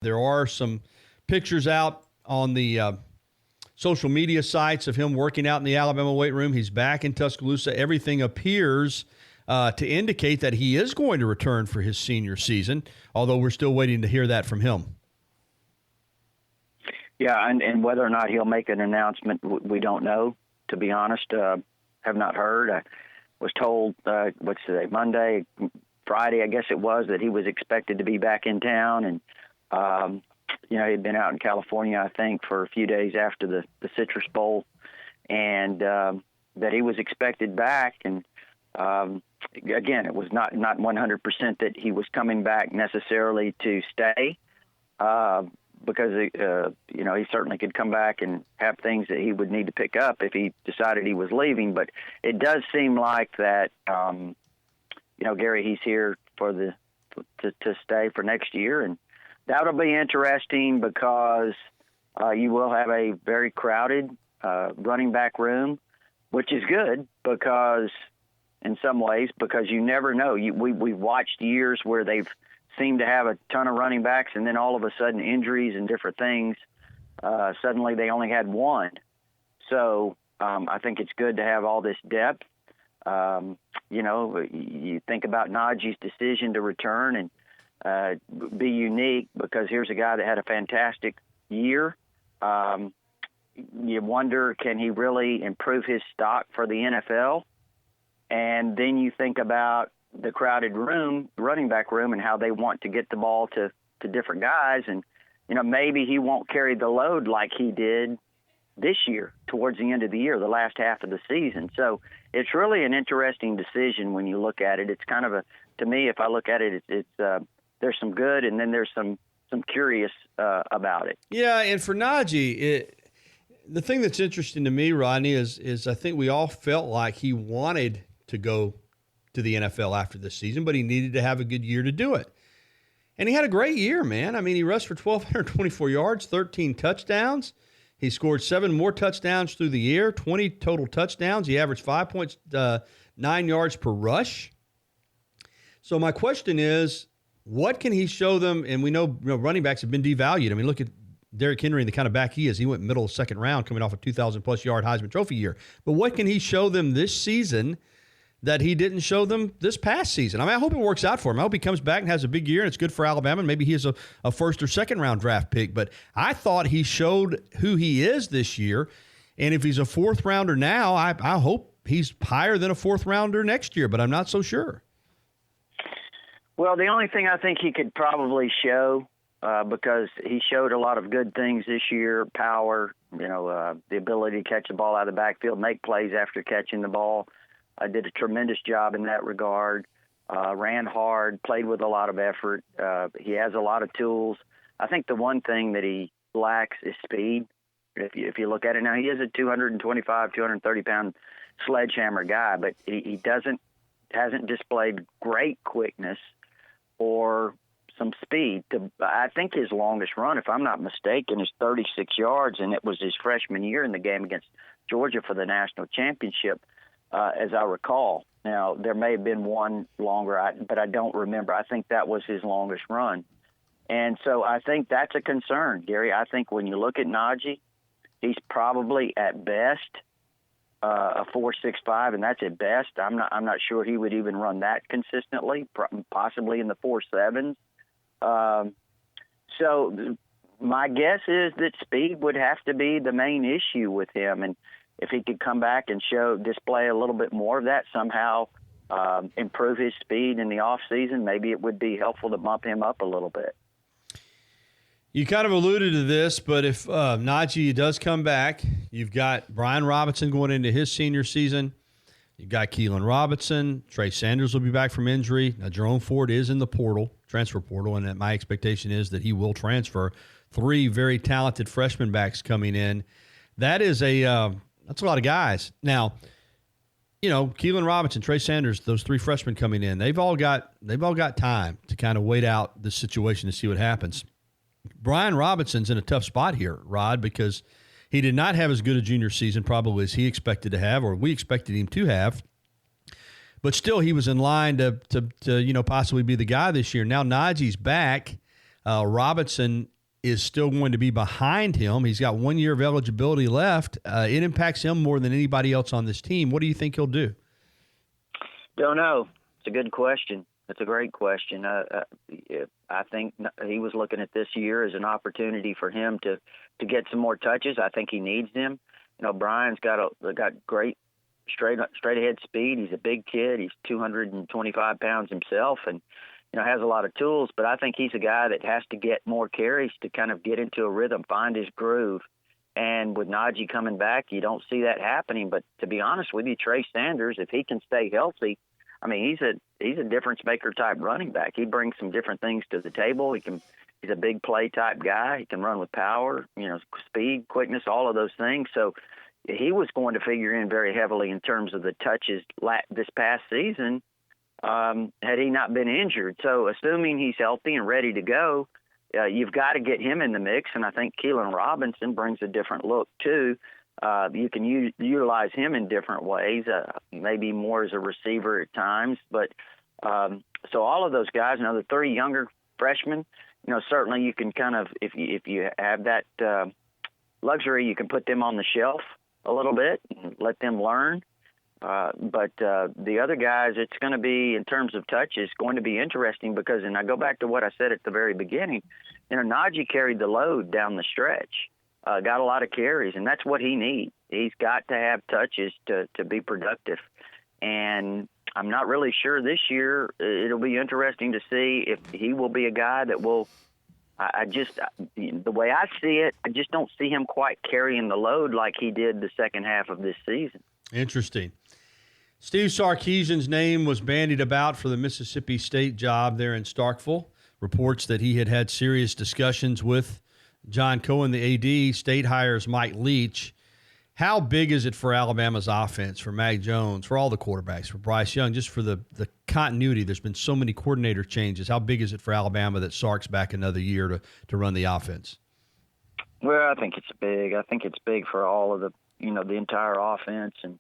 There are some pictures out on the social media sites of him working out in the Alabama weight room. He's back in Tuscaloosa. Everything appears to indicate that he is going to return for his senior season, although we're still waiting to hear that from him. Yeah, and whether or not he'll make an announcement, we don't know, to be honest. Have not heard. I was told, what's today, Monday, Friday, I guess it was, that he was expected to be back in town. And, he'd been out in California, I think, for a few days after the Citrus Bowl, and that he was expected back. And, again, it was not 100% that he was coming back necessarily to stay, because, he certainly could come back and have things that he would need to pick up if he decided he was leaving. But it does seem like that, Gary, he's here to stay for next year. And that'll be interesting because you will have a very crowded running back room, which is good because in some ways, because you never know. We've watched years where they've seemed to have a ton of running backs, and then all of a sudden injuries and different things, suddenly they only had one. So I think it's good to have all this depth. You think about Najee's decision to return and be unique because here's a guy that had a fantastic year. You wonder, can he really improve his stock for the NFL? And then you think about the crowded room, running back room, and how they want to get the ball to different guys. And, maybe he won't carry the load like he did this year towards the end of the year, the last half of the season. So it's really an interesting decision when you look at it. It's kind of to me, if I look at it, it's there's some good and then there's some curious about it. Yeah, and for Najee, the thing that's interesting to me, Rodney, is I think we all felt like he wanted to go to the NFL after this season, but he needed to have a good year to do it. And he had a great year, man. I mean, he rushed for 1,224 yards, 13 touchdowns. He scored 7 more touchdowns through the year, 20 total touchdowns. He averaged 5.9 yards per rush. So my question is, what can he show them? And we know, running backs have been devalued. I mean, look at Derrick Henry and the kind of back he is. He went middle of second round coming off a 2,000-plus yard Heisman Trophy year. But what can he show them this season that he didn't show them this past season? I mean, I hope it works out for him. I hope he comes back and has a big year and it's good for Alabama, and maybe he is a first or second round draft pick. But I thought he showed who he is this year. And if he's a fourth rounder now, I hope he's higher than a fourth rounder next year, but I'm not so sure. Well, the only thing I think he could probably show, because he showed a lot of good things this year, power, the ability to catch the ball out of the backfield, make plays after catching the ball. Did a tremendous job in that regard, ran hard, played with a lot of effort. He has a lot of tools. I think the one thing that he lacks is speed. If you look at it now, he is a 225, 230-pound sledgehammer guy, but he hasn't displayed great quickness or some speed. I think his longest run, if I'm not mistaken, is 36 yards, and it was his freshman year in the game against Georgia for the national championship. As I recall. Now, there may have been one longer, but I don't remember. I think that was his longest run. And so I think that's a concern, Gary. I think when you look at Najee, he's probably at best a 4.65, and that's at best. I'm not sure he would even run that consistently, possibly in the 4.7s. So my guess is that speed would have to be the main issue with him. And if he could come back and display a little bit more of that, somehow improve his speed in the off season, maybe it would be helpful to bump him up a little bit. You kind of alluded to this, but if Najee does come back, you've got Brian Robinson going into his senior season. You've got Keelan Robinson. Trey Sanders will be back from injury. Now, Jerome Ford is in the transfer portal, and my expectation is that he will transfer. 3 very talented freshman backs coming in. That is that's a lot of guys. Now, Keelan Robinson, Trey Sanders, those 3 freshmen coming in, they've all got time to kind of wait out the situation to see what happens. Brian Robinson's in a tough spot here, Rod, because he did not have as good a junior season probably as he expected to have, or we expected him to have. But still, he was in line to possibly be the guy this year. Now Najee's back. Robinson is still going to be behind him. He's got 1 year of eligibility left. It impacts him more than anybody else on this team. What do you think he'll do? Don't know. It's a good question. It's a great question. I think he was looking at this year as an opportunity for him to get some more touches. I think he needs them. Brian's got great straight ahead speed. He's a big kid. He's 225 pounds himself, and has a lot of tools. But I think he's a guy that has to get more carries to kind of get into a rhythm, find his groove. And with Najee coming back, you don't see that happening. But to be honest with you, Trey Sanders, if he can stay healthy, I mean, he's a difference maker type running back. He brings some different things to the table. He's a big play type guy. He can run with power, speed, quickness, all of those things. So he was going to figure in very heavily in terms of the touches this past season had he not been injured. So assuming he's healthy and ready to go, you've got to get him in the mix. And I think Keelan Robinson brings a different look too. You can utilize him in different ways, maybe more as a receiver at times. But so all of those guys, the 3 younger freshmen, certainly you can kind of, if you have that luxury, you can put them on the shelf a little bit and let them learn. But the other guys, it's going to be, in terms of touches, going to be interesting because, and I go back to what I said at the very beginning, Najee carried the load down the stretch. Got a lot of carries, and that's what he needs. He's got to have touches to be productive. And I'm not really sure this year. It'll be interesting to see if he will be a guy that will the way I see it, I just don't see him quite carrying the load like he did the second half of this season. Interesting. Steve Sarkisian's name was bandied about for the Mississippi State job there in Starkville. Reports that he had serious discussions with John Cohen, the AD. State hires Mike Leach. How big is it for Alabama's offense, for Mac Jones, for all the quarterbacks, for Bryce Young, just for the continuity? There's been so many coordinator changes. How big is it for Alabama that Sark's back another year to run the offense? Well, I think it's big. I think it's big for all of the entire offense and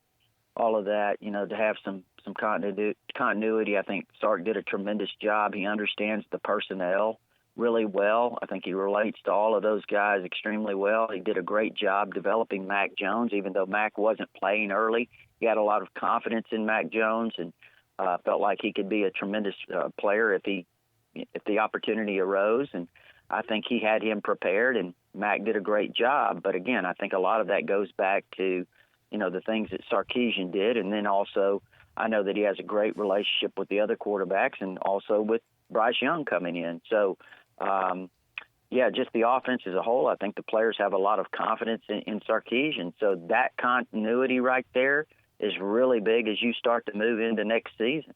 all of that, to have some continuity. I think Sark did a tremendous job. He understands the personnel really well. I think he relates to all of those guys extremely well. He did a great job developing Mac Jones, even though Mac wasn't playing early. He had a lot of confidence in Mac Jones and felt like he could be a tremendous player if the opportunity arose. And I think he had him prepared, and Mac did a great job. But again, I think a lot of that goes back to, the things that Sarkisian did. And then also, I know that he has a great relationship with the other quarterbacks and also with Bryce Young coming in. So, just the offense as a whole, I think the players have a lot of confidence in Sarkisian. So that continuity right there is really big as you start to move into next season.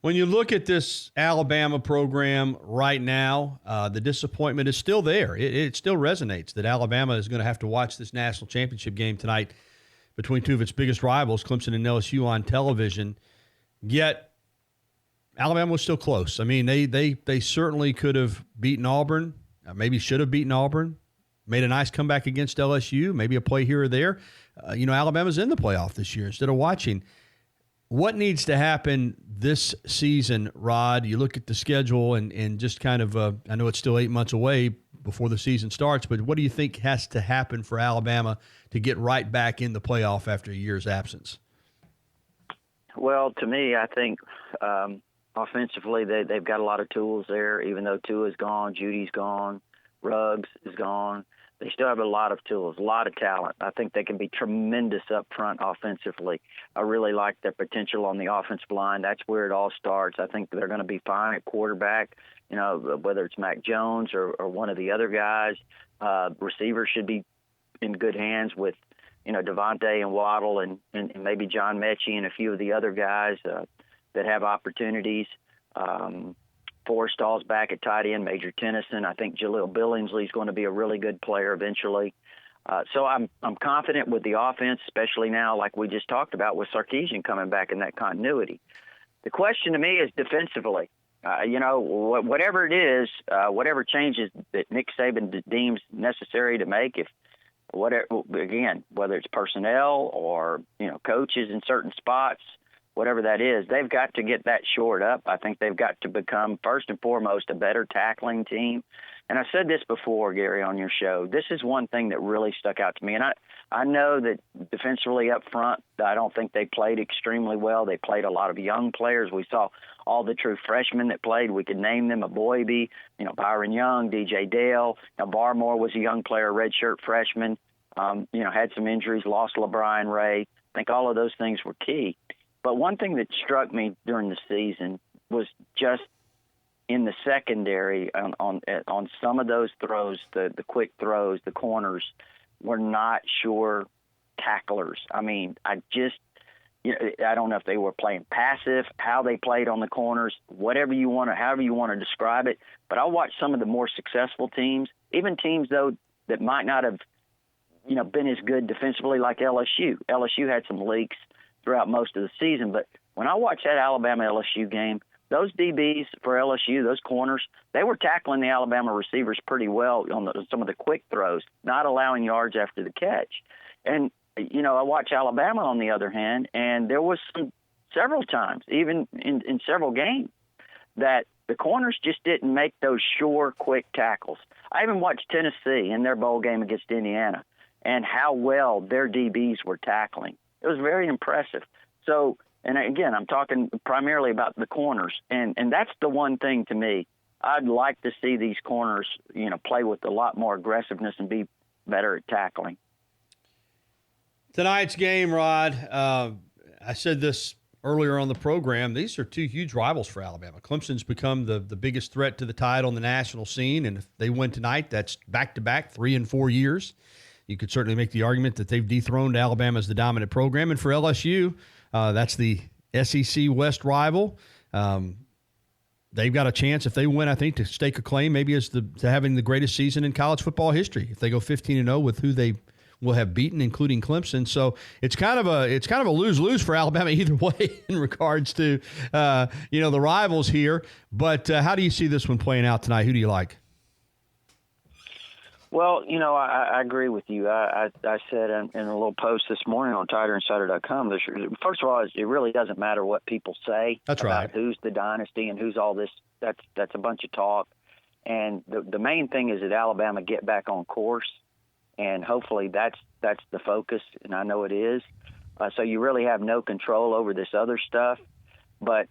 When you look at this Alabama program right now, the disappointment is still there. It still resonates that Alabama is going to have to watch this national championship game tonight between two of its biggest rivals, Clemson and LSU, on television. Yet Alabama was still close. I mean, they certainly could have beaten Auburn, maybe should have beaten Auburn, made a nice comeback against LSU, maybe a play here or there. Alabama's in the playoff this year instead of watching. What needs to happen this season, Rod? You look at the schedule and just kind of, I know it's still 8 months away before the season starts, but what do you think has to happen for Alabama to get right back in the playoff after a year's absence? Well, to me, I think offensively they've got a lot of tools there. Even though Tua's gone, Judy's gone, Ruggs is gone, they still have a lot of tools, a lot of talent. I think they can be tremendous up front offensively. I really like their potential on the offensive line. That's where it all starts. I think they're going to be fine at quarterback, whether it's Mac Jones or one of the other guys. Receivers should be in good hands with, Devontae and Waddle and maybe John Mechie and a few of the other guys that have opportunities. Forrestall's back at tight end, Major Tennyson. I think Jaleel Billingsley is going to be a really good player eventually. So I'm confident with the offense, especially now, like we just talked about, with Sarkisian coming back in that continuity. The question to me is defensively. Whatever it is, whatever changes that Nick Saban deems necessary to make, whether it's personnel or coaches in certain spots whatever that is, they've got to get that shored up. I think they've got to become, first and foremost, a better tackling team. And I said this before, Gary, on your show. This is one thing that really stuck out to me. And I know that defensively up front, I don't think they played extremely well. They played a lot of young players. We saw all the true freshmen that played. We could name them: Aboibe, Byron Young, DJ Dale. Now, Barmore was a young player, redshirt freshman. Had some injuries, lost LeBron Ray. I think all of those things were key. But one thing that struck me during the season was just in the secondary on some of those throws, the quick throws, the corners, were not sure tacklers. I mean, I don't know if they were playing passive, how they played on the corners, however you want to describe it. But I watched some of the more successful teams, even teams though that might not have, been as good defensively like LSU. LSU had some leaks throughout most of the season, but when I watched that Alabama LSU game, those DBs for LSU, those corners, they were tackling the Alabama receivers pretty well on some of the quick throws, not allowing yards after the catch. And, I watch Alabama on the other hand, and there was several times, even in several games, that the corners just didn't make those sure, quick tackles. I even watched Tennessee in their bowl game against Indiana and how well their DBs were tackling. It was very impressive. So, and again, I'm talking primarily about the corners, and that's the one thing to me. I'd like to see these corners, play with a lot more aggressiveness and be better at tackling. Tonight's game, Rod, I said this earlier on the program, these are two huge rivals for Alabama. Clemson's become the biggest threat to the title on the national scene, and if they win tonight, that's back-to-back 3 and 4 years. You could certainly make the argument that they've dethroned Alabama as the dominant program. And for LSU, that's the SEC West rival. They've got a chance, if they win, I think, to stake a claim maybe as to having the greatest season in college football history if they go 15-0 with who they will have beaten, including Clemson. So it's kind of a lose-lose for Alabama either way in regards to the rivals here. But how do you see this one playing out tonight? Who do you like? Well, I agree with you. I said in a little post this morning on TigerInsider.com, first of all, it really doesn't matter what people say. That's about right. Who's the dynasty and who's all this. That's a bunch of talk. And the main thing is that Alabama get back on course, and hopefully that's the focus, and I know it is. So you really have no control over this other stuff. But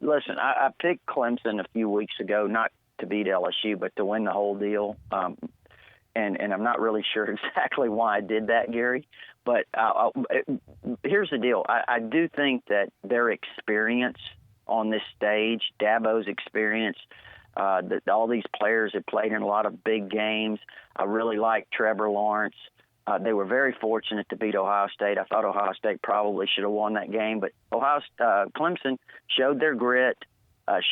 listen, I picked Clemson a few weeks ago, not to beat LSU, but to win the whole deal. And I'm not really sure exactly why I did that, Gary. But here's the deal. I do think that their experience on this stage, Dabo's experience, that all these players have played in a lot of big games. I really like Trevor Lawrence. They were very fortunate to beat Ohio State. I thought Ohio State probably should have won that game. But Clemson showed their grit,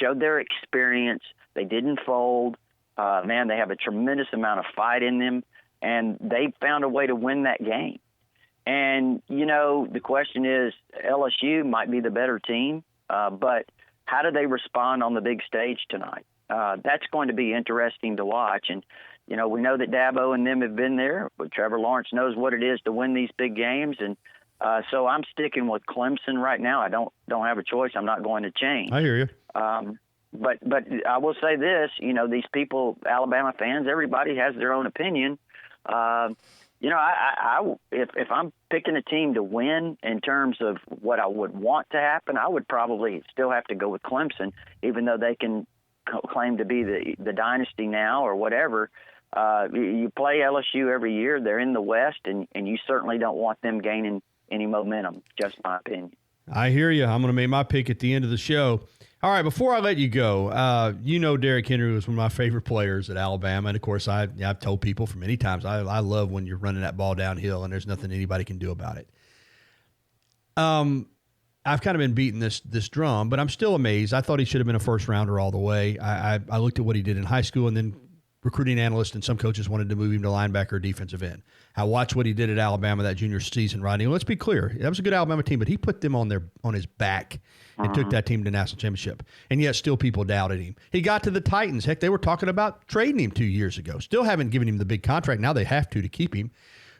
showed their experience. They didn't fold. They have a tremendous amount of fight in them, and they found a way to win that game. And, the question is, LSU might be the better team, but how do they respond on the big stage tonight? That's going to be interesting to watch. And, we know that Dabo and them have been there, but Trevor Lawrence knows what it is to win these big games. And so I'm sticking with Clemson right now. I don't have a choice. I'm not going to change. I hear you. But I will say this, these people, Alabama fans, everybody has their own opinion. If I'm picking a team to win in terms of what I would want to happen, I would probably still have to go with Clemson, even though they can claim to be the dynasty now or whatever. You play LSU every year. They're in the West, and you certainly don't want them gaining any momentum, just my opinion. I hear you. I'm going to make my pick at the end of the show. All right, before I let you go, Derrick Henry was one of my favorite players at Alabama. And, of course, I've told people for many times, I love when you're running that ball downhill and there's nothing anybody can do about it. I've kind of been beating this drum, but I'm still amazed. I thought he should have been a first-rounder all the way. I looked at what he did in high school, and then recruiting analysts and some coaches wanted to move him to linebacker or defensive end. I watched what he did at Alabama that junior season, Rodney. Let's be clear. That was a good Alabama team, but he put them on his back and took that team to the national championship. And yet still people doubted him. He got to the Titans. Heck, they were talking about trading him 2 years ago. Still haven't given him the big contract. Now they have to keep him.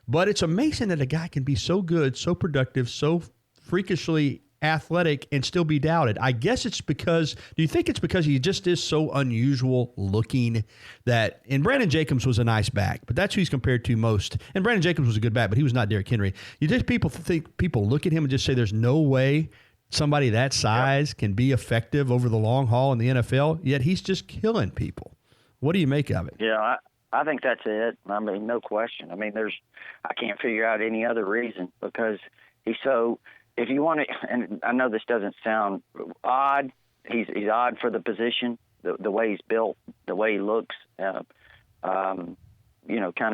But it's amazing that a guy can be so good, so productive, so freakishly athletic and still be doubted? I guess it's because, do you think it's because he just is so unusual looking that, and Brandon Jacobs was a nice back, but that's who he's compared to most. And Brandon Jacobs was a good back, but he was not Derrick Henry. You just people look at him and just say there's no way somebody that size can be effective over the long haul in the NFL, yet he's just killing people. What do you make of it? Yeah, I think that's it. I mean, no question. I mean, I can't figure out any other reason because he's so, if you want to, and I know this doesn't sound odd, he's odd for the position, the way he's built, the way he looks, kind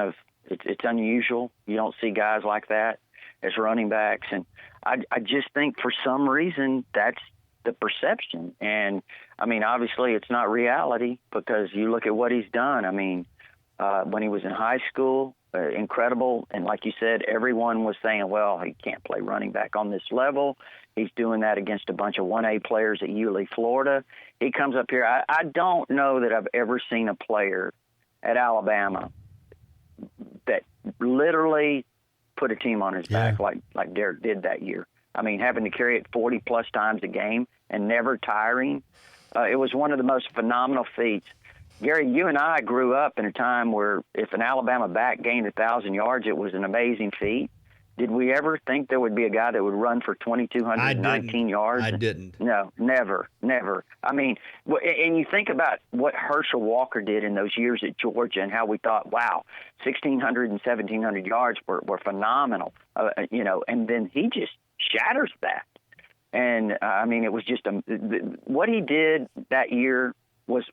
of, it's unusual. You don't see guys like that as running backs. And I just think for some reason that's the perception. And I mean, obviously it's not reality because you look at what he's done. I mean, when he was in high school, incredible. And like you said, everyone was saying, well, he can't play running back on this level. He's doing that against a bunch of 1A players at Yulee, Florida. He comes up here. I don't know that I've ever seen a player at Alabama that literally put a team on his back like Derrick did that year. I mean, having to carry it 40-plus times a game and never tiring. It was one of the most phenomenal feats. Gary, you and I grew up in a time where if an Alabama back gained 1,000 yards, it was an amazing feat. Did we ever think there would be a guy that would run for 2,219 yards? I didn't. No, never. I mean, and you think about what Herschel Walker did in those years at Georgia and how we thought, wow, 1,600 and 1,700 yards were phenomenal, and then he just shatters that. And, I mean, it was just what he did that year was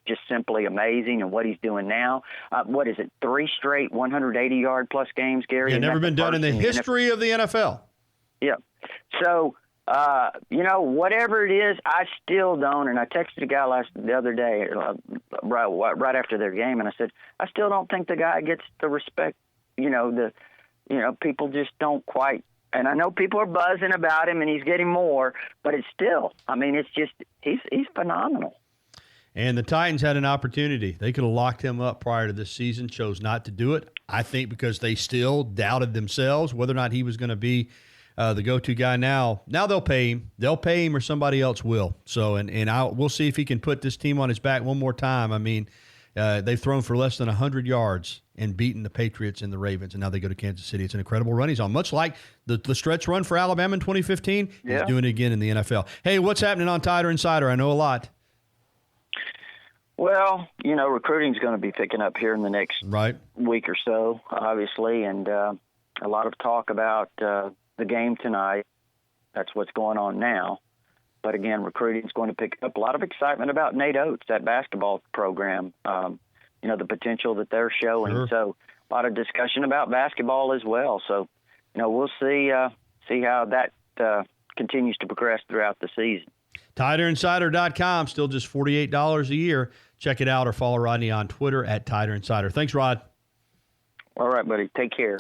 just simply amazing, and what he's doing now. What is it, 3 straight 180-yard-plus games, Gary? Yeah, never been done in the history of the NFL. Yeah. So, whatever it is, I still don't, and I texted a guy the other day, right after their game, and I said, I still don't think the guy gets the respect, people just don't quite. And I know people are buzzing about him, and he's getting more, but it's still, I mean, it's just, he's phenomenal. And the Titans had an opportunity. They could have locked him up prior to this season, chose not to do it. I think because they still doubted themselves whether or not he was going to be the go-to guy now. Now they'll pay him. They'll pay him or somebody else will. So, we'll see if he can put this team on his back one more time. I mean, they've thrown for less than 100 yards and beaten the Patriots and the Ravens, and now they go to Kansas City. It's an incredible run he's on, much like the stretch run for Alabama in 2015. Yeah. He's doing it again in the NFL. Hey, what's happening on Tider Insider? I know a lot. Well, recruiting's going to be picking up here in the next week or so, obviously, and a lot of talk about the game tonight. That's what's going on now. But again, recruiting's going to pick up. A lot of excitement about Nate Oates, that basketball program, the potential that they're showing. Sure. So a lot of discussion about basketball as well. So, we'll see how that continues to progress throughout the season. TiderInsider.com, still just $48 a year. Check it out or follow Rodney on Twitter at TiderInsider. Thanks, Rod. All right, buddy. Take care.